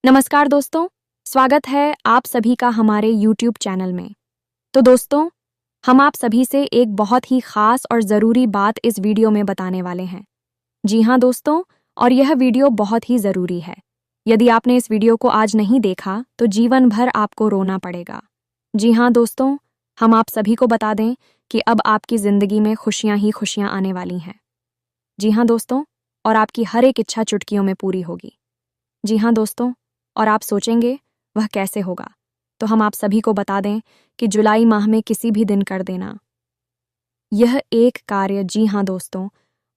नमस्कार दोस्तों, स्वागत है आप सभी का हमारे YouTube चैनल में। तो दोस्तों, हम आप सभी से एक बहुत ही खास और ज़रूरी बात इस वीडियो में बताने वाले हैं। जी हाँ दोस्तों, और यह वीडियो बहुत ही ज़रूरी है। यदि आपने इस वीडियो को आज नहीं देखा तो जीवन भर आपको रोना पड़ेगा। जी हाँ दोस्तों, हम आप सभी को बता दें कि अब आपकी ज़िंदगी में खुशियाँ ही खुशियाँ आने वाली हैं। जी हाँ दोस्तों, और आपकी हर एक इच्छा चुटकियों में पूरी होगी। जी हाँ दोस्तों, और आप सोचेंगे वह कैसे होगा, तो हम आप सभी को बता दें कि जुलाई माह में किसी भी दिन कर देना यह एक कार्य। जी हाँ दोस्तों,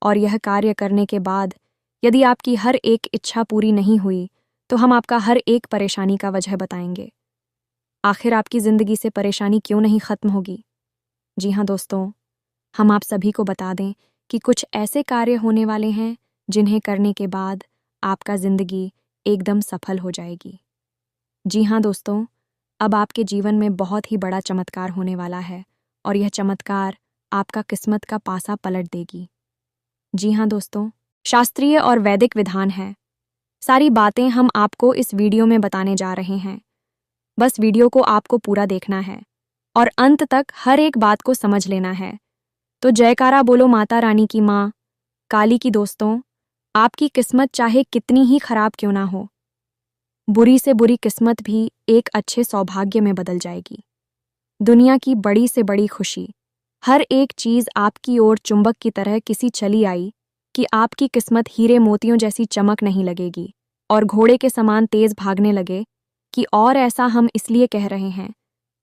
और यह कार्य करने के बाद यदि आपकी हर एक इच्छा पूरी नहीं हुई तो हम आपका हर एक परेशानी का वजह बताएंगे। आखिर आपकी ज़िंदगी से परेशानी क्यों नहीं खत्म होगी? जी हाँ दोस्तों, हम आप सभी को बता दें कि कुछ ऐसे कार्य होने वाले हैं जिन्हें करने के बाद आपका ज़िंदगी एकदम सफल हो जाएगी। जी हाँ दोस्तों, अब आपके जीवन में बहुत ही बड़ा चमत्कार होने वाला है और यह चमत्कार आपका किस्मत का पासा पलट देगी। जी हाँ दोस्तों, शास्त्रीय और वैदिक विधान है। सारी बातें हम आपको इस वीडियो में बताने जा रहे हैं। बस वीडियो को आपको पूरा देखना है और अंत तक हर एक बात को समझ लेना है। तो जयकारा बोलो माता रानी की माँ काली की। दोस्तों, आपकी किस्मत चाहे कितनी ही खराब क्यों ना हो, बुरी से बुरी किस्मत भी एक अच्छे सौभाग्य में बदल जाएगी। दुनिया की बड़ी से बड़ी खुशी, हर एक चीज़ आपकी ओर चुंबक की तरह किसी चली आई कि आपकी किस्मत हीरे मोतियों जैसी चमक नहीं लगेगी और घोड़े के समान तेज भागने लगे कि और ऐसा हम इसलिए कह रहे हैं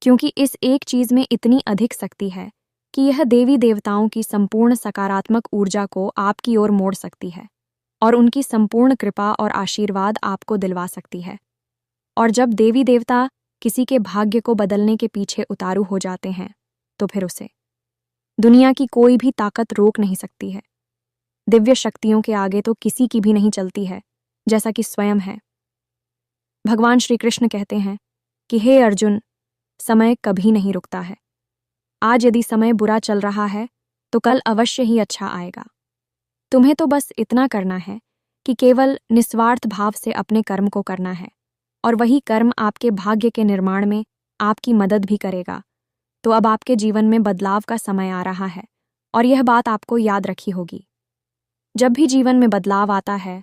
क्योंकि इस एक चीज़ में इतनी अधिक शक्ति है कि यह देवी देवताओं की संपूर्ण सकारात्मक ऊर्जा को आपकी ओर मोड़ सकती है और उनकी संपूर्ण कृपा और आशीर्वाद आपको दिलवा सकती है। और जब देवी देवता किसी के भाग्य को बदलने के पीछे उतारू हो जाते हैं तो फिर उसे दुनिया की कोई भी ताकत रोक नहीं सकती है। दिव्य शक्तियों के आगे तो किसी की भी नहीं चलती है, जैसा कि स्वयं है। भगवान श्री कृष्ण कहते हैं कि हे अर्जुन, समय कभी नहीं रुकता है। आज यदि समय बुरा चल रहा है तो कल अवश्य ही अच्छा आएगा। तुम्हें तो बस इतना करना है कि केवल निस्वार्थ भाव से अपने कर्म को करना है और वही कर्म आपके भाग्य के निर्माण में आपकी मदद भी करेगा। तो अब आपके जीवन में बदलाव का समय आ रहा है और यह बात आपको याद रखी होगी। जब भी जीवन में बदलाव आता है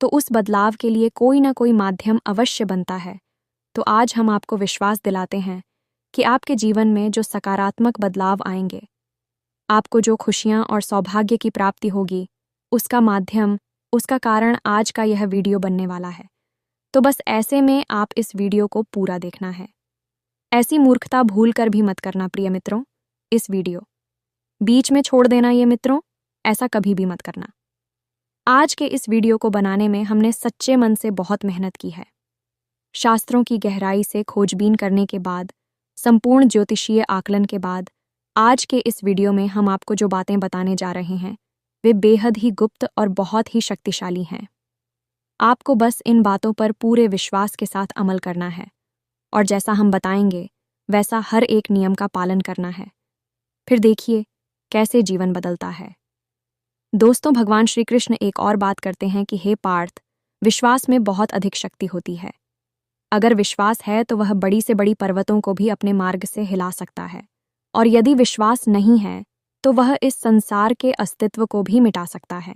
तो उस बदलाव के लिए कोई ना कोई माध्यम अवश्य बनता है। तो आज हम आपको विश्वास दिलाते हैं कि आपके जीवन में जो सकारात्मक बदलाव आएंगे, आपको जो खुशियाँ और सौभाग्य की प्राप्ति होगी, उसका माध्यम, उसका कारण आज का यह वीडियो बनने वाला है। तो बस ऐसे में आप इस वीडियो को पूरा देखना है। ऐसी मूर्खता भूल कर भी मत करना प्रिय मित्रों। इस वीडियो बीच में छोड़ देना ये मित्रों, ऐसा कभी भी मत करना। आज के इस वीडियो को बनाने में हमने सच्चे मन से बहुत मेहनत की है। शास्त्रों की गहराई से खोजबीन करने के बाद, संपूर्ण ज्योतिषीय आकलन के बाद आज के इस वीडियो में हम आपको जो बातें बताने जा रहे हैं वे बेहद ही गुप्त और बहुत ही शक्तिशाली हैं। आपको बस इन बातों पर पूरे विश्वास के साथ अमल करना है और जैसा हम बताएंगे वैसा हर एक नियम का पालन करना है। फिर देखिए कैसे जीवन बदलता है। दोस्तों, भगवान श्री कृष्ण एक और बात करते हैं कि हे पार्थ, विश्वास में बहुत अधिक शक्ति होती है। अगर विश्वास है तो वह बड़ी से बड़ी पर्वतों को भी अपने मार्ग से हिला सकता है, और यदि विश्वास नहीं है तो वह इस संसार के अस्तित्व को भी मिटा सकता है।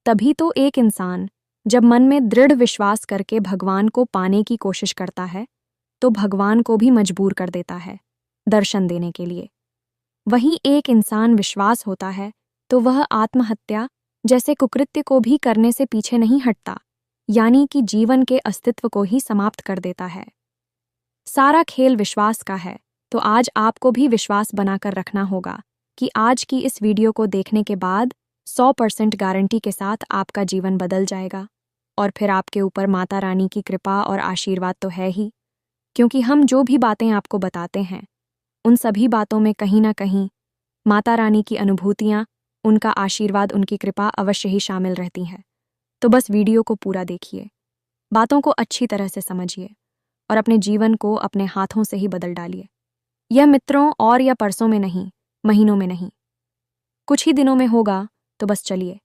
तभी तो एक इंसान जब मन में दृढ़ विश्वास करके भगवान को पाने की कोशिश करता है तो भगवान को भी मजबूर कर देता है दर्शन देने के लिए। वहीं एक इंसान विश्वास होता है तो वह आत्महत्या जैसे कुकृत्य को भी करने से पीछे नहीं हटता, यानी कि जीवन के अस्तित्व को ही समाप्त कर देता है। सारा खेल विश्वास का है, तो आज आपको भी विश्वास बनाकर रखना होगा कि आज की इस वीडियो को देखने के बाद 100% गारंटी के साथ आपका जीवन बदल जाएगा। और फिर आपके ऊपर माता रानी की कृपा और आशीर्वाद तो है ही, क्योंकि हम जो भी बातें आपको बताते हैं उन सभी बातों में कहीं ना कहीं माता रानी की अनुभूतियाँ, उनका आशीर्वाद, उनकी कृपा अवश्य ही शामिल रहती है। तो बस वीडियो को पूरा देखिए, बातों को अच्छी तरह से समझिए और अपने जीवन को अपने हाथों से ही बदल डालिए। यह मित्रों और या परसों में नहीं, महीनों में नहीं, कुछ ही दिनों में होगा। तो बस चलिए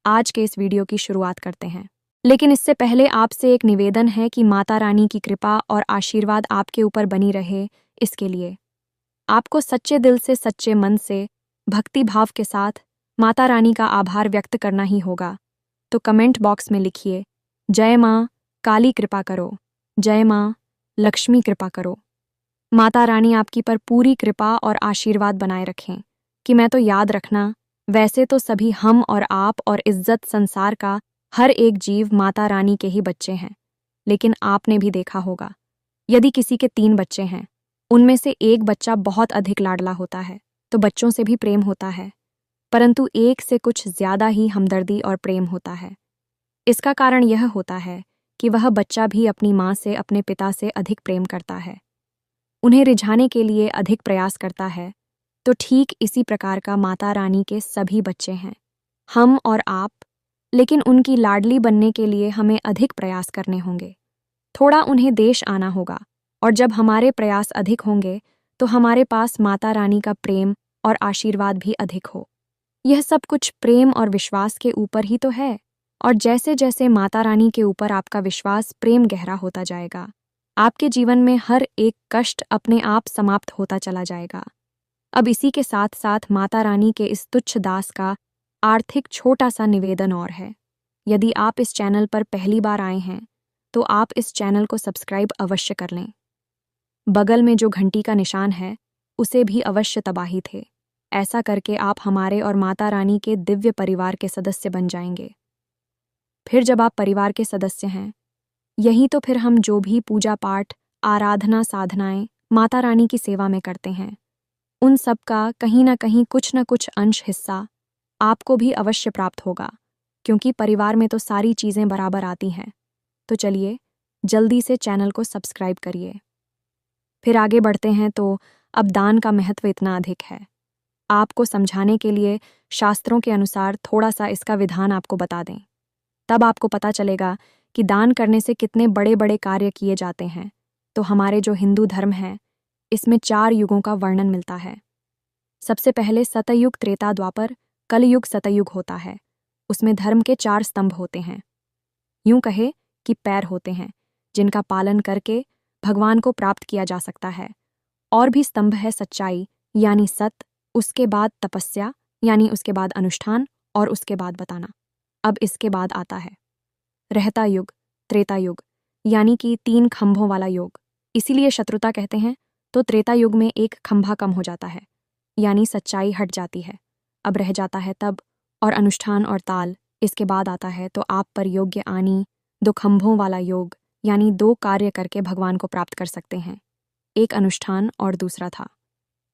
आज के इस वीडियो की शुरुआत करते हैं। लेकिन इससे पहले आपसे एक निवेदन है कि माता रानी की कृपा और आशीर्वाद आपके ऊपर बनी रहे। इसके लिए आपको सच्चे दिल से, सच्चे मन से, भक्ति भाव के साथ माता रानी का आभार व्यक्त करना ही होगा। तो कमेंट बॉक्स में लिखिए, जय माँ काली कृपा करो, जय माँ लक्ष्मी कृपा करो। माता रानी आपकी पर पूरी कृपा और आशीर्वाद बनाए रखें। कि मैं तो याद रखना, वैसे तो सभी हम और आप और इज्जत संसार का हर एक जीव माता रानी के ही बच्चे हैं। लेकिन आपने भी देखा होगा, यदि किसी के 3 बच्चे हैं, उनमें से एक बच्चा बहुत अधिक लाडला होता है, तो बच्चों से भी प्रेम होता है, परंतु एक से कुछ ज्यादा ही हमदर्दी और प्रेम होता है। इसका कारण यह होता है कि वह बच्चा भी अपनी माँ से, अपने पिता से अधिक प्रेम करता है, उन्हें रिझाने के लिए अधिक प्रयास करता है। तो ठीक इसी प्रकार का माता रानी के सभी बच्चे हैं, हम और आप। लेकिन उनकी लाडली बनने के लिए हमें अधिक प्रयास करने होंगे, थोड़ा उन्हें देश आना होगा। और जब हमारे प्रयास अधिक होंगे तो हमारे पास माता रानी का प्रेम और आशीर्वाद भी अधिक हो। यह सब कुछ प्रेम और विश्वास के ऊपर ही तो है। और जैसे जैसे माता रानी के ऊपर आपका विश्वास, प्रेम गहरा होता जाएगा, आपके जीवन में हर एक कष्ट अपने आप समाप्त होता चला जाएगा। अब इसी के साथ साथ माता रानी के इस तुच्छ दास का आर्थिक छोटा सा निवेदन और है। यदि आप इस चैनल पर पहली बार आए हैं तो आप इस चैनल को सब्सक्राइब अवश्य कर लें। बगल में जो घंटी का निशान है उसे भी अवश्य दबाही थे। ऐसा करके आप हमारे और माता रानी के दिव्य परिवार के सदस्य बन जाएंगे। फिर जब आप परिवार के सदस्य हैं, यही तो फिर हम जो भी पूजा पाठ, आराधना, साधनाएं माता रानी की सेवा में करते हैं, उन सब का कहीं ना कहीं कुछ न कुछ अंश, हिस्सा आपको भी अवश्य प्राप्त होगा, क्योंकि परिवार में तो सारी चीज़ें बराबर आती हैं। तो चलिए जल्दी से चैनल को सब्सक्राइब करिए। फिर आगे बढ़ते हैं। तो अब दान का महत्व इतना अधिक है, आपको समझाने के लिए शास्त्रों के अनुसार थोड़ा सा इसका विधान आपको बता दें, तब आपको पता चलेगा कि दान करने से कितने बड़े बड़े कार्य किए जाते हैं। तो हमारे जो हिंदू धर्म है, इसमें 4 युगों का वर्णन मिलता है। सबसे पहले सतयुग, त्रेता, द्वापर, कलयुग, सतयुग होता है। उसमें धर्म के 4 स्तंभ होते हैं, यूं कहे कि पैर होते हैं, जिनका पालन करके भगवान को प्राप्त किया जा सकता है। और भी स्तंभ है सच्चाई यानी सत्य, उसके बाद तपस्या यानी उसके बाद अनुष्ठान, और उसके बाद बताना। अब इसके बाद आता है रहता युग, त्रेता युग, यानी कि 3 खंभों वाला योग। इसीलिए शत्रुता कहते हैं। तो त्रेता युग में एक खंभा कम हो जाता है, यानी सच्चाई हट जाती है, अब रह जाता है तब और अनुष्ठान और ताल। इसके बाद आता है तो आप पर योग्य आनी, 2 खंभों वाला योग, यानी 2 कार्य करके भगवान को प्राप्त कर सकते हैं, एक अनुष्ठान और दूसरा था।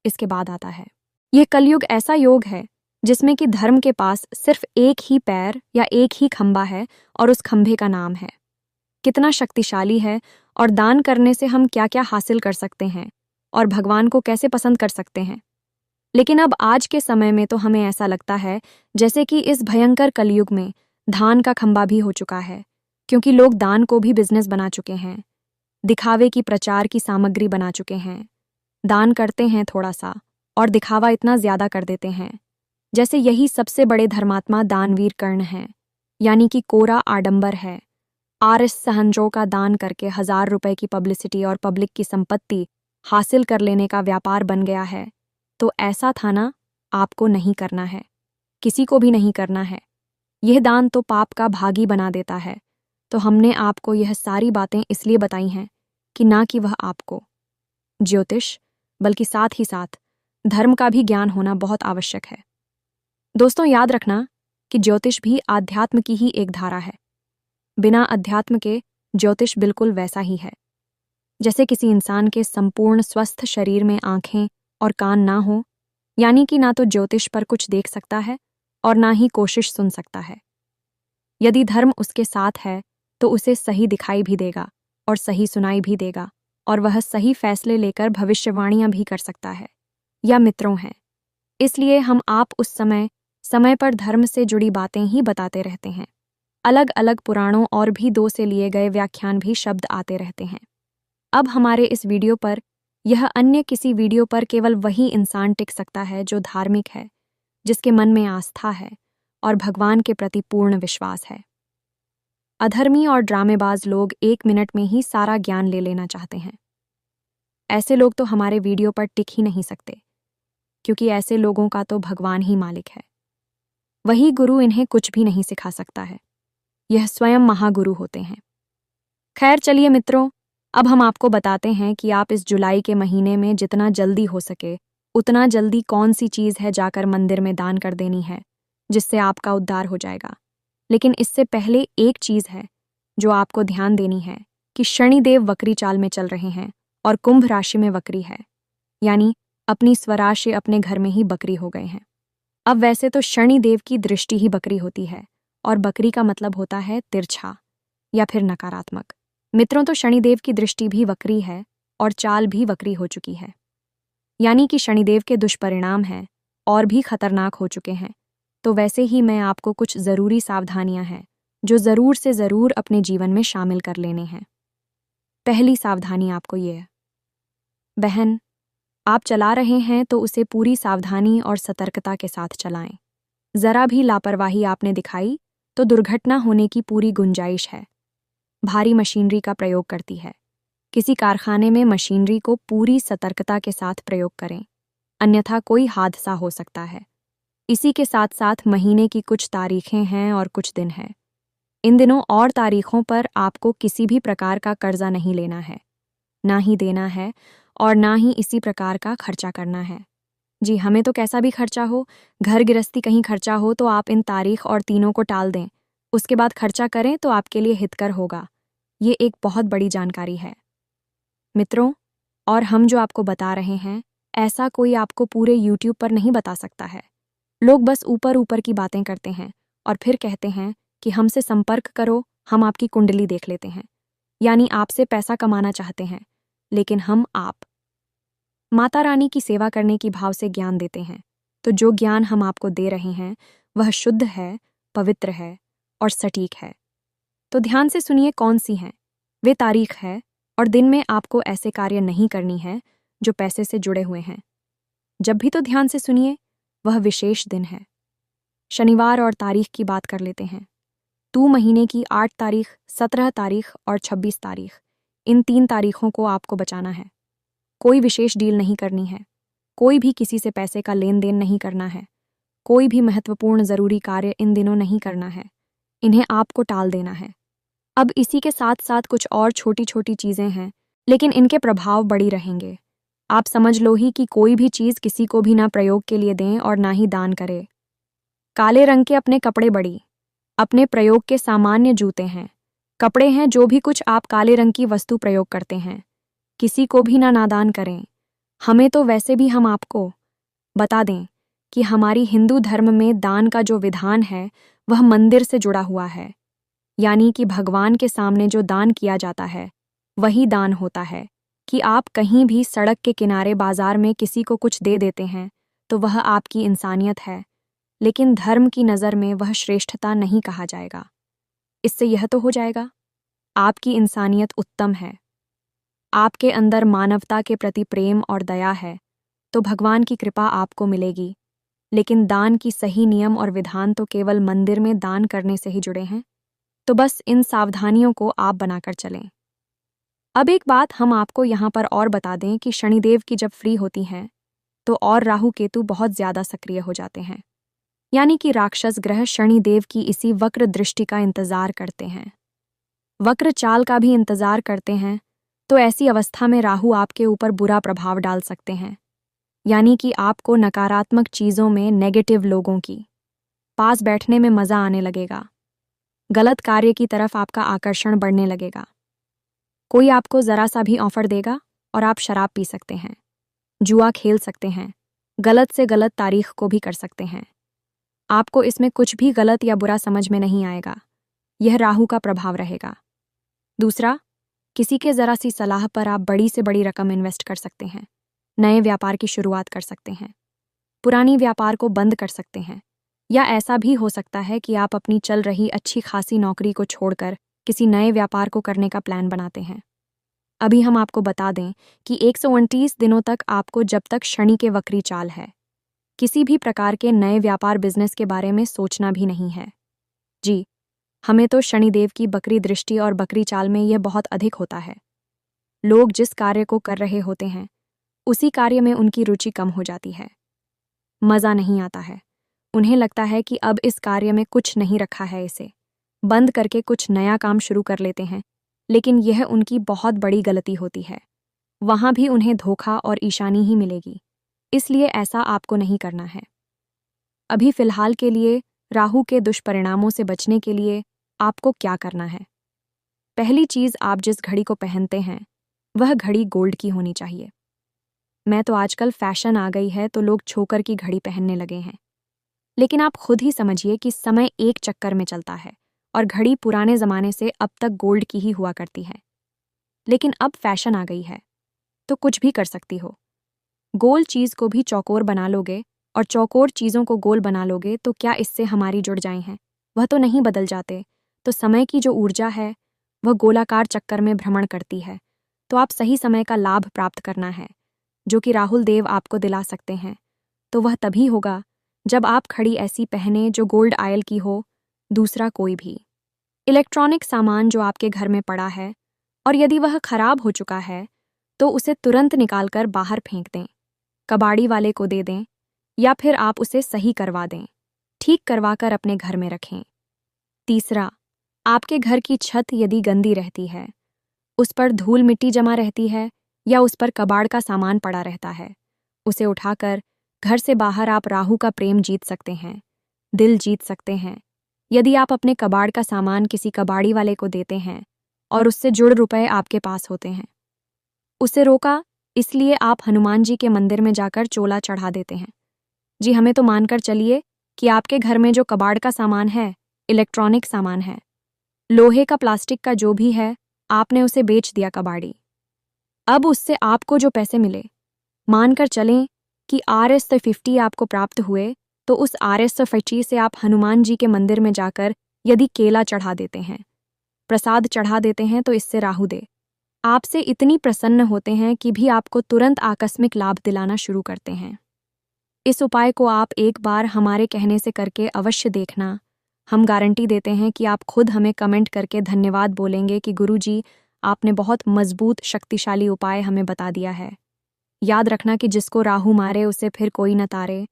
इसके बाद आता है यह कलयुग, ऐसा योग है जिसमें कि धर्म के पास सिर्फ एक ही पैर या एक ही खंभा है और उस खंभे का नाम है। कितना शक्तिशाली है, और दान करने से हम क्या क्या हासिल कर सकते हैं और भगवान को कैसे पसंद कर सकते हैं। लेकिन अब आज के समय में तो हमें ऐसा लगता है जैसे कि इस भयंकर कलयुग में दान का खंभा भी हो चुका है, क्योंकि लोग दान को भी बिजनेस बना चुके हैं, दिखावे की, प्रचार की सामग्री बना चुके हैं। दान करते हैं थोड़ा सा और दिखावा इतना ज्यादा कर देते हैं, जैसे यही सबसे बड़े धर्मात्मा दानवीर कर्ण हैं, यानी कि कोरा आडंबर है। आर.एस. सहंजो का दान करके 1000 रुपए की पब्लिसिटी और पब्लिक की संपत्ति हासिल कर लेने का व्यापार बन गया है। तो ऐसा था ना, आपको नहीं करना है, किसी को भी नहीं करना है। यह दान तो पाप का भागी बना देता है। तो हमने आपको यह सारी बातें इसलिए बताई हैं कि ना कि वह आपको ज्योतिष, बल्कि साथ ही साथ धर्म का भी ज्ञान होना बहुत आवश्यक है। दोस्तों याद रखना कि ज्योतिष भी आध्यात्म की ही एक धारा है। बिना अध्यात्म के ज्योतिष बिल्कुल वैसा ही है जैसे किसी इंसान के संपूर्ण स्वस्थ शरीर में आंखें और कान ना हो, यानी कि ना तो ज्योतिष पर कुछ देख सकता है और ना ही कोशिश सुन सकता है। यदि धर्म उसके साथ है तो उसे सही दिखाई भी देगा और सही सुनाई भी देगा, और वह सही फैसले लेकर भविष्यवाणियां भी कर सकता है। या मित्रों हैं, इसलिए हम आप उस समय समय पर धर्म से जुड़ी बातें ही बताते रहते हैं। अलग अलग पुराणों और भी 2 से लिए गए व्याख्यान भी शब्द आते रहते हैं। अब हमारे इस वीडियो पर, यह अन्य किसी वीडियो पर केवल वही इंसान टिक सकता है जो धार्मिक है, जिसके मन में आस्था है और भगवान के प्रति पूर्ण विश्वास है। अधर्मी और ड्रामेबाज लोग 1 मिनट में ही सारा ज्ञान ले लेना चाहते हैं। ऐसे लोग तो हमारे वीडियो पर टिक ही नहीं सकते, क्योंकि ऐसे लोगों का तो भगवान ही मालिक है। वही गुरु इन्हें कुछ भी नहीं सिखा सकता है। यह स्वयं महागुरु होते हैं। खैर चलिए मित्रों, अब हम आपको बताते हैं कि आप इस जुलाई के महीने में जितना जल्दी हो सके उतना जल्दी कौन सी चीज़ है जाकर मंदिर में दान कर देनी है, जिससे आपका उद्धार हो जाएगा। लेकिन इससे पहले एक चीज़ है जो आपको ध्यान देनी है कि शनिदेव वक्री चाल में चल रहे हैं और कुंभ राशि में वक्री है, यानी अपनी स्वराशि अपने घर में ही बकरी हो गए हैं। अब वैसे तो शनिदेव की दृष्टि ही बकरी होती है, और बकरी का मतलब होता है तिरछा या फिर नकारात्मक। मित्रों, तो शनिदेव की दृष्टि भी वक्री है और चाल भी वक्री हो चुकी है, यानी कि शनिदेव के दुष्परिणाम हैं और भी खतरनाक हो चुके हैं। तो वैसे ही मैं आपको कुछ ज़रूरी सावधानियां हैं जो ज़रूर से ज़रूर अपने जीवन में शामिल कर लेने हैं। पहली सावधानी आपको ये है, बहन, आप चला रहे हैं तो उसे पूरी सावधानी और सतर्कता के साथ चलाएं। ज़रा भी लापरवाही आपने दिखाई तो दुर्घटना होने की पूरी गुंजाइश है। भारी मशीनरी का प्रयोग करती है। किसी कारखाने में मशीनरी को पूरी सतर्कता के साथ प्रयोग करें, अन्यथा कोई हादसा हो सकता है। इसी के साथ साथ महीने की कुछ तारीखें हैं और कुछ दिन हैं। इन दिनों और तारीखों पर आपको किसी भी प्रकार का कर्जा नहीं लेना है, ना ही देना है, और ना ही इसी प्रकार का खर्चा करना है। जी, हमें तो कैसा भी खर्चा हो, घर गृहस्थी कहीं खर्चा हो, तो आप इन तारीख और तीनों को टाल दें, उसके बाद खर्चा करें तो आपके लिए हितकर होगा। ये एक बहुत बड़ी जानकारी है मित्रों, और हम जो आपको बता रहे हैं ऐसा कोई आपको पूरे YouTube पर नहीं बता सकता है। लोग बस ऊपर ऊपर की बातें करते हैं और फिर कहते हैं कि हमसे संपर्क करो, हम आपकी कुंडली देख लेते हैं, यानी आपसे पैसा कमाना चाहते हैं। लेकिन हम आप माता रानी की सेवा करने की भाव से ज्ञान देते हैं, तो जो ज्ञान हम आपको दे रहे हैं वह शुद्ध है, पवित्र है और सटीक है। तो ध्यान से सुनिए कौन सी हैं वे तारीख है और दिन में आपको ऐसे कार्य नहीं करनी है जो पैसे से जुड़े हुए हैं। जब भी तो ध्यान से सुनिए, वह विशेष दिन है। शनिवार और तारीख की बात कर लेते हैं। तू महीने की 8 तारीख, 17 तारीख और 26 तारीख, इन 3 तारीखों को आपको बचाना है। कोई विशेष डील नहीं करनी है, कोई भी किसी से पैसे का लेन देन नहीं करना है, कोई भी महत्वपूर्ण ज़रूरी कार्य इन दिनों नहीं करना है, इन्हें आपको टाल देना है। अब इसी के साथ साथ कुछ और छोटी छोटी चीज़ें हैं, लेकिन इनके प्रभाव बड़ी रहेंगे। आप समझ लो ही कि कोई भी चीज़ किसी को भी ना प्रयोग के लिए दें और ना ही दान करें। काले रंग के अपने कपड़े बड़ी, अपने प्रयोग के सामान्य जूते हैं, कपड़े हैं, जो भी कुछ आप काले रंग की वस्तु प्रयोग करते हैं, किसी को भी ना नादान करें। हमें तो वैसे भी हम आपको बता दें कि हमारी हिंदू धर्म में दान का जो विधान है वह मंदिर से जुड़ा हुआ है, यानी कि भगवान के सामने जो दान किया जाता है वही दान होता है। कि आप कहीं भी सड़क के किनारे बाजार में किसी को कुछ दे देते हैं तो वह आपकी इंसानियत है, लेकिन धर्म की नज़र में वह श्रेष्ठता नहीं कहा जाएगा। इससे यह तो हो जाएगा आपकी इंसानियत उत्तम है, आपके अंदर मानवता के प्रति प्रेम और दया है, तो भगवान की कृपा आपको मिलेगी। लेकिन दान की सही नियम और विधान तो केवल मंदिर में दान करने से ही जुड़े हैं। तो बस इन सावधानियों को आप बनाकर चलें। अब एक बात हम आपको यहाँ पर और बता दें कि शनिदेव की जब फ्री होती हैं तो और राहु केतु बहुत ज़्यादा सक्रिय हो जाते हैं, यानी कि राक्षस ग्रह शनिदेव की इसी वक्र दृष्टि का इंतजार करते हैं, वक्र चाल का भी इंतजार करते हैं। तो ऐसी अवस्था में राहु आपके ऊपर बुरा प्रभाव डाल सकते हैं, यानी कि आपको नकारात्मक चीज़ों में, नेगेटिव लोगों की पास बैठने में मज़ा आने लगेगा, गलत कार्य की तरफ आपका आकर्षण बढ़ने लगेगा। कोई आपको ज़रा सा भी ऑफर देगा और आप शराब पी सकते हैं, जुआ खेल सकते हैं, गलत से गलत तारीख को भी कर सकते हैं। आपको इसमें कुछ भी गलत या बुरा समझ में नहीं आएगा। यह राहु का प्रभाव रहेगा। दूसरा, किसी के ज़रा सी सलाह पर आप बड़ी से बड़ी रकम इन्वेस्ट कर सकते हैं, नए व्यापार की शुरुआत कर सकते हैं, पुरानी व्यापार को बंद कर सकते हैं, या ऐसा भी हो सकता है कि आप अपनी चल रही अच्छी खासी नौकरी को छोड़कर किसी नए व्यापार को करने का प्लान बनाते हैं। अभी हम आपको बता दें कि 129 दिनों तक आपको, जब तक शनि के वक्री चाल है, किसी भी प्रकार के नए व्यापार बिजनेस के बारे में सोचना भी नहीं है। जी, हमें तो शनिदेव की बकरी दृष्टि और बकरी चाल में यह बहुत अधिक होता है। लोग जिस कार्य को कर रहे होते हैं उसी कार्य में उनकी रुचि कम हो जाती है। मज़ा नहीं आता है। उन्हें लगता है कि अब इस कार्य में कुछ नहीं रखा है, इसे बंद करके कुछ नया काम शुरू कर लेते हैं, लेकिन यह उनकी बहुत बड़ी गलती होती है। वहाँ भी उन्हें धोखा और ईशानी ही मिलेगी, इसलिए ऐसा आपको नहीं करना है। अभी फ़िलहाल के लिए राहु के दुष्परिणामों से बचने के लिए आपको क्या करना है? पहली चीज़, आप जिस घड़ी को पहनते हैं वह घड़ी गोल्ड की होनी चाहिए। मैं तो आजकल फैशन आ गई है तो लोग छोकर की घड़ी पहनने लगे हैं, लेकिन आप खुद ही समझिए कि समय एक चक्कर में चलता है और घड़ी पुराने ज़माने से अब तक गोल्ड की ही हुआ करती है। लेकिन अब फैशन आ गई है तो कुछ भी कर सकती हो। गोल चीज़ को भी चौकोर बना लोगे और चौकोर चीज़ों को गोल बना लोगे तो क्या इससे हमारी जुड़ जाए हैं? वह तो नहीं बदल जाते। तो समय की जो ऊर्जा है वह गोलाकार चक्कर में भ्रमण करती है। तो आप सही समय का लाभ प्राप्त करना है, जो कि राहुल देव आपको दिला सकते हैं। तो वह तभी होगा जब आप घड़ी ऐसी पहने जो गोल्ड आयल की हो। दूसरा, कोई भी इलेक्ट्रॉनिक सामान जो आपके घर में पड़ा है और यदि वह खराब हो चुका है तो उसे तुरंत निकालकर बाहर फेंक दें, कबाड़ी वाले को दे दें या फिर आप उसे सही करवा दें, ठीक करवाकर अपने घर में रखें। तीसरा, आपके घर की छत यदि गंदी रहती है, उस पर धूल मिट्टी जमा रहती है या उस पर कबाड़ का सामान पड़ा रहता है, उसे उठाकर घर से बाहर आप राहु का प्रेम जीत सकते हैं, दिल जीत सकते हैं। यदि आप अपने कबाड़ का सामान किसी कबाड़ी वाले को देते हैं और उससे जुड़ रुपए आपके पास होते हैं, उसे रोका इसलिए आप हनुमान जी के मंदिर में जाकर चोला चढ़ा देते हैं। जी, हमें तो मानकर चलिए कि आपके घर में जो कबाड़ का सामान है, इलेक्ट्रॉनिक सामान है, लोहे का, प्लास्टिक का, जो भी है, आपने उसे बेच दिया कबाड़ी। अब उससे आपको जो पैसे मिले, मानकर चलें कि Rs50 आपको प्राप्त हुए, तो उस Rs50 से आप हनुमान जी के मंदिर में जाकर यदि केला चढ़ा देते हैं, प्रसाद चढ़ा देते हैं, तो इससे राहु दे आपसे इतनी प्रसन्न होते हैं कि भी आपको तुरंत आकस्मिक लाभ दिलाना शुरू करते हैं। इस उपाय को आप एक बार हमारे कहने से करके अवश्य देखना। हम गारंटी देते हैं कि आप खुद हमें कमेंट करके धन्यवाद बोलेंगे कि गुरुजी, आपने बहुत मजबूत शक्तिशाली उपाय हमें बता दिया है। याद रखना कि जिसको राहु मारे उसे फिर कोई न तारे,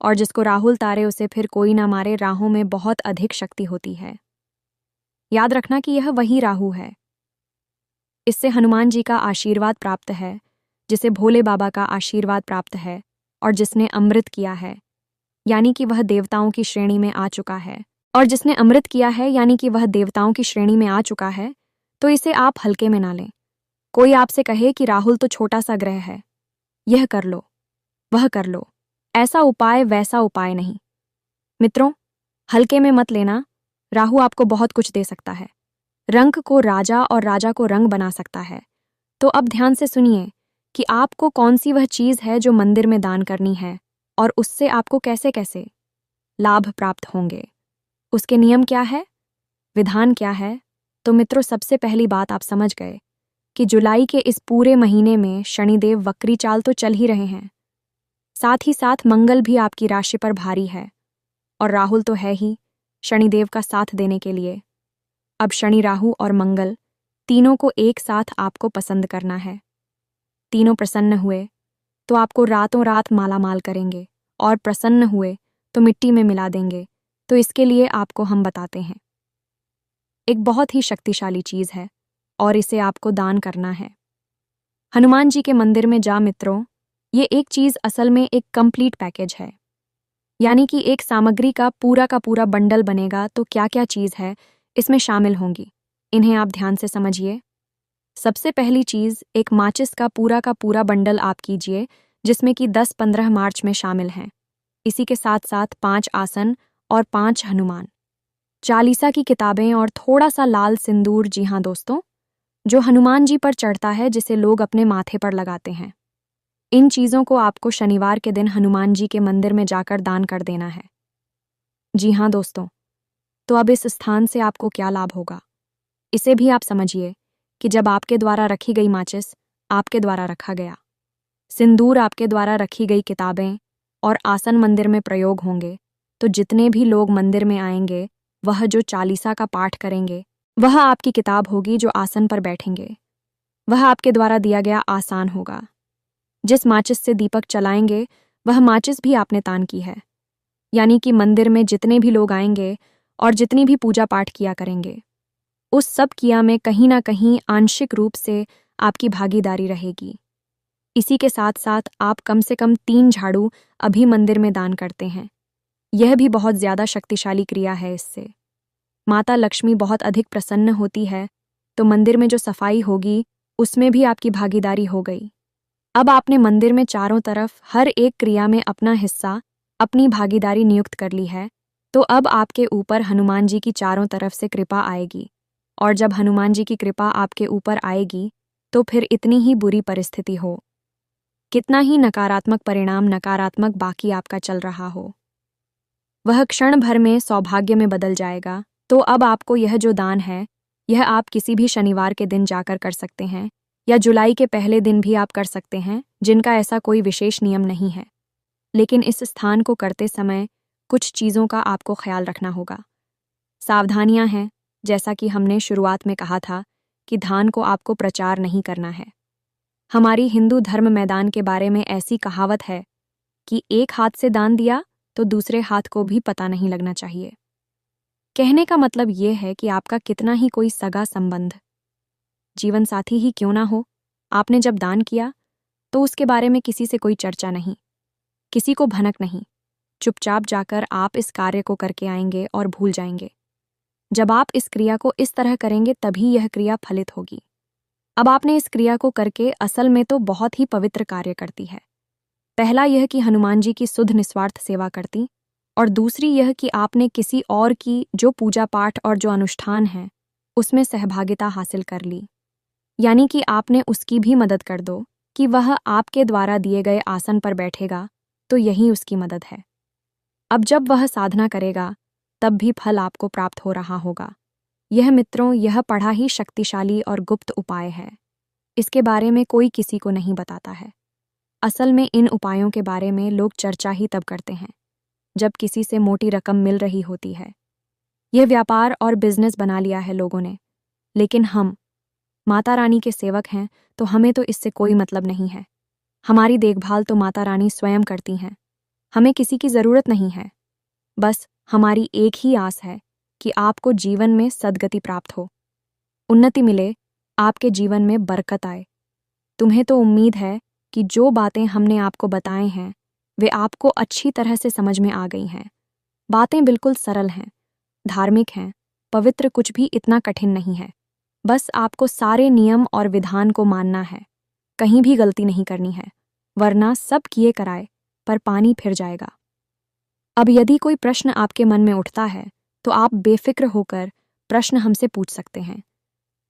और जिसको राहुल तारे उसे फिर कोई न मारे। राहु में बहुत अधिक शक्ति होती है। याद रखना कि यह वही राहु है। इससे हनुमान जी का आशीर्वाद प्राप्त है, जिसे भोले बाबा का आशीर्वाद प्राप्त है, और जिसने अमृत किया है यानी कि वह देवताओं की श्रेणी में आ चुका है, और जिसने अमृत किया है यानी कि वह देवताओं की श्रेणी में आ चुका है, तो इसे आप हल्के में ना लें। कोई आपसे कहे कि राहुल तो छोटा सा ग्रह है, यह कर लो, वह कर लो, ऐसा उपाय वैसा उपाय नहीं। मित्रों, हल्के में मत लेना। राहु आपको बहुत कुछ दे सकता है, रंग को राजा और राजा को रंग बना सकता है। तो अब ध्यान से सुनिए कि आपको कौन सी वह चीज़ है जो मंदिर में दान करनी है और उससे आपको कैसे कैसे लाभ प्राप्त होंगे, उसके नियम क्या है, विधान क्या है। तो मित्रों, सबसे पहली बात आप समझ गए कि जुलाई के इस पूरे महीने में शनिदेव वक्री चाल तो चल ही रहे हैं, साथ ही साथ मंगल भी आपकी राशि पर भारी है, और राहुल तो है ही शनिदेव का साथ देने के लिए। अब शनि, राहु और मंगल तीनों को एक साथ आपको पसंद करना है। तीनों प्रसन्न हुए तो आपको रातों रात मालामाल करेंगे, और प्रसन्न हुए तो मिट्टी में मिला देंगे। तो इसके लिए आपको हम बताते हैं, एक बहुत ही शक्तिशाली चीज़ है और इसे आपको दान करना है। हनुमान जी के मंदिर में जा मित्रों, ये एक चीज़ असल में एक कंप्लीट पैकेज है, यानी कि एक सामग्री का पूरा बंडल बनेगा। तो क्या क्या चीज़ है इसमें शामिल होंगी, इन्हें आप ध्यान से समझिए। सबसे पहली चीज़, एक माचिस का पूरा बंडल आप कीजिए, जिसमें कि 10-15 मार्च में शामिल हैं। इसी के साथ साथ 5 आसन और 5 हनुमान चालीसा की किताबें और थोड़ा सा लाल सिंदूर। जी हाँ दोस्तों, जो हनुमान जी पर चढ़ता है, जिसे लोग अपने माथे पर लगाते हैं। इन चीज़ों को आपको शनिवार के दिन हनुमान जी के मंदिर में जाकर दान कर देना है। जी हाँ दोस्तों, तो अब इस स्थान से आपको क्या लाभ होगा, इसे भी आप समझिए कि जब आपके द्वारा रखी गई माचिस, आपके द्वारा रखा गया सिंदूर, आपके द्वारा रखी गई किताबें और आसन मंदिर में प्रयोग होंगे, तो जितने भी लोग मंदिर में आएंगे वह जो चालीसा का पाठ करेंगे, वह आपकी किताब होगी जो आसन पर बैठेंगे। वह आपके द्वारा दिया गया आसान होगा। जिस माचिस से दीपक चलाएंगे, वह माचिस भी आपने तान की है। यानी कि मंदिर में जितने भी लोग आएंगे और जितनी भी पूजा पाठ किया करेंगे, उस सब किया में कहीं ना कहीं आंशिक रूप से आपकी भागीदारी रहेगी। इसी के साथ साथ आप कम से कम 3 झाड़ू अभी मंदिर में दान करते हैं। यह भी बहुत ज्यादा शक्तिशाली क्रिया है। इससे माता लक्ष्मी बहुत अधिक प्रसन्न होती है, तो मंदिर में जो सफाई होगी उसमें भी आपकी भागीदारी हो गई। अब आपने मंदिर में चारों तरफ हर एक क्रिया में अपना हिस्सा, अपनी भागीदारी नियुक्त कर ली है, तो अब आपके ऊपर हनुमान जी की चारों तरफ से कृपा आएगी। और जब हनुमान जी की कृपा आपके ऊपर आएगी, तो फिर इतनी ही बुरी परिस्थिति हो, कितना ही नकारात्मक परिणाम नकारात्मक बाकी आपका चल रहा हो, वह क्षण भर में सौभाग्य में बदल जाएगा। तो अब आपको यह जो दान है, यह आप किसी भी शनिवार के दिन जाकर कर सकते हैं, या जुलाई के पहले दिन भी आप कर सकते हैं, जिनका ऐसा कोई विशेष नियम नहीं है। लेकिन इस स्थान को करते समय कुछ चीज़ों का आपको ख्याल रखना होगा। सावधानियां हैं, जैसा कि हमने शुरुआत में कहा था कि दान को आपको प्रचार नहीं करना है। हमारी हिंदू धर्म मैदान के बारे में ऐसी कहावत है कि एक हाथ से दान दिया तो दूसरे हाथ को भी पता नहीं लगना चाहिए। कहने का मतलब यह है कि आपका कितना ही कोई सगा संबंध, जीवन साथी ही क्यों ना हो, आपने जब दान किया तो उसके बारे में किसी से कोई चर्चा नहीं, किसी को भनक नहीं। चुपचाप जाकर आप इस कार्य को करके आएंगे और भूल जाएंगे। जब आप इस क्रिया को इस तरह करेंगे तभी यह क्रिया फलित होगी। अब आपने इस क्रिया को करके असल में तो बहुत ही पवित्र कार्य करती है। पहला यह कि हनुमान जी की शुद्ध निस्वार्थ सेवा करती, और दूसरी यह कि आपने किसी और की जो पूजा पाठ और जो अनुष्ठान है उसमें सहभागिता हासिल कर ली। यानी कि आपने उसकी भी मदद कर दो कि वह आपके द्वारा दिए गए आसन पर बैठेगा, तो यही उसकी मदद है। अब जब वह साधना करेगा तब भी फल आपको प्राप्त हो रहा होगा। यह मित्रों, यह पढ़ा ही शक्तिशाली और गुप्त उपाय है। इसके बारे में कोई किसी को नहीं बताता है। असल में इन उपायों के बारे में लोग चर्चा ही तब करते हैं जब किसी से मोटी रकम मिल रही होती है। यह व्यापार और बिजनेस बना लिया है लोगों ने। लेकिन हम माता रानी के सेवक हैं, तो हमें तो इससे कोई मतलब नहीं है। हमारी देखभाल तो माता रानी स्वयं करती हैं। हमें किसी की ज़रूरत नहीं है। बस हमारी एक ही आस है कि आपको जीवन में सद्गति प्राप्त हो, उन्नति मिले, आपके जीवन में बरकत आए। तुम्हें तो उम्मीद है कि जो बातें हमने आपको बताए हैं वे आपको अच्छी तरह से समझ में आ गई हैं। बातें बिल्कुल सरल हैं, धार्मिक हैं, पवित्र, कुछ भी इतना कठिन नहीं है। बस आपको सारे नियम और विधान को मानना है, कहीं भी गलती नहीं करनी है, वरना सब किए कराए पर पानी फिर जाएगा। अब यदि कोई प्रश्न आपके मन में उठता है तो आप बेफिक्र होकर प्रश्न हमसे पूछ सकते हैं।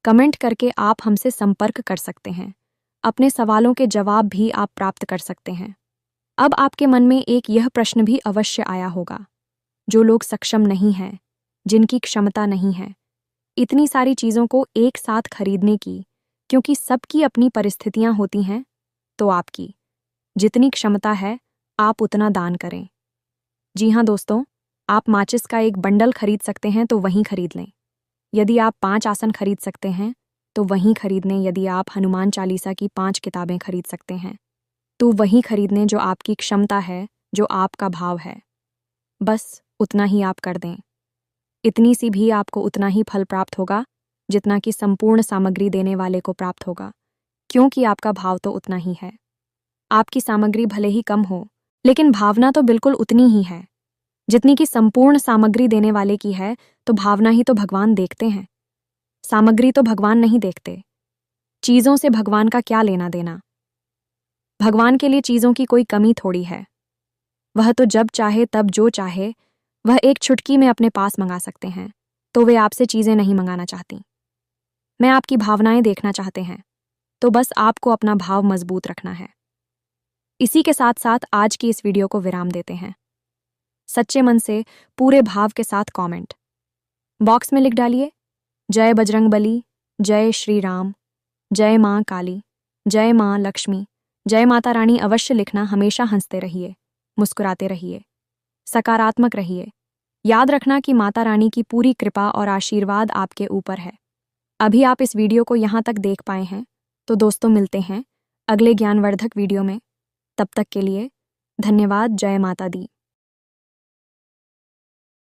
कमेंट करके आप हमसे संपर्क कर सकते हैं। अपने सवालों के जवाब भी आप प्राप्त कर सकते हैं। अब आपके मन में एक यह प्रश्न भी अवश्य आया होगा, जो लोग सक्षम नहीं हैं, जिनकी क्षमता नहीं है इतनी सारी चीज़ों को एक साथ खरीदने की, क्योंकि सबकी अपनी परिस्थितियां होती हैं, तो आपकी जितनी क्षमता है आप उतना दान करें। जी हाँ दोस्तों, आप माचिस का एक बंडल खरीद सकते हैं तो वहीं खरीद लें। यदि आप 5 आसन खरीद सकते हैं तो वहीं खरीद लें। यदि आप हनुमान चालीसा की 5 किताबें खरीद सकते हैं तो वहीं खरीदने, जो आपकी क्षमता है, जो आपका भाव है, बस उतना ही आप कर दें। इतनी सी भी आपको उतना ही फल प्राप्त होगा जितना कि संपूर्ण सामग्री देने वाले को प्राप्त होगा, क्योंकि आपका भाव तो उतना ही है। आपकी सामग्री भले ही कम हो, लेकिन भावना तो बिल्कुल उतनी ही है जितनी कि संपूर्ण सामग्री देने वाले की है। तो भावना ही तो भगवान देखते हैं, सामग्री तो भगवान नहीं देखते। चीज़ों से भगवान का क्या लेना देना। भगवान के लिए चीज़ों की कोई कमी थोड़ी है। वह तो जब चाहे तब जो चाहे वह एक चुटकी में अपने पास मंगा सकते हैं। तो वे आपसे चीज़ें नहीं मंगाना चाहती, मैं आपकी भावनाएं देखना चाहते हैं। तो बस आपको अपना भाव मजबूत रखना है। इसी के साथ साथ आज की इस वीडियो को विराम देते हैं। सच्चे मन से पूरे भाव के साथ कमेंट बॉक्स में लिख डालिए, जय बजरंगबली, जय श्री राम, जय माँ काली, जय माँ लक्ष्मी, जय माता रानी अवश्य लिखना। हमेशा हंसते रहिए, मुस्कुराते रहिए, सकारात्मक रहिए। याद रखना कि माता रानी की पूरी कृपा और आशीर्वाद आपके ऊपर है। अभी आप इस वीडियो को यहाँ तक देख पाए हैं, तो दोस्तों मिलते हैं अगले ज्ञानवर्धक वीडियो में। तब तक के लिए धन्यवाद। जय माता दी।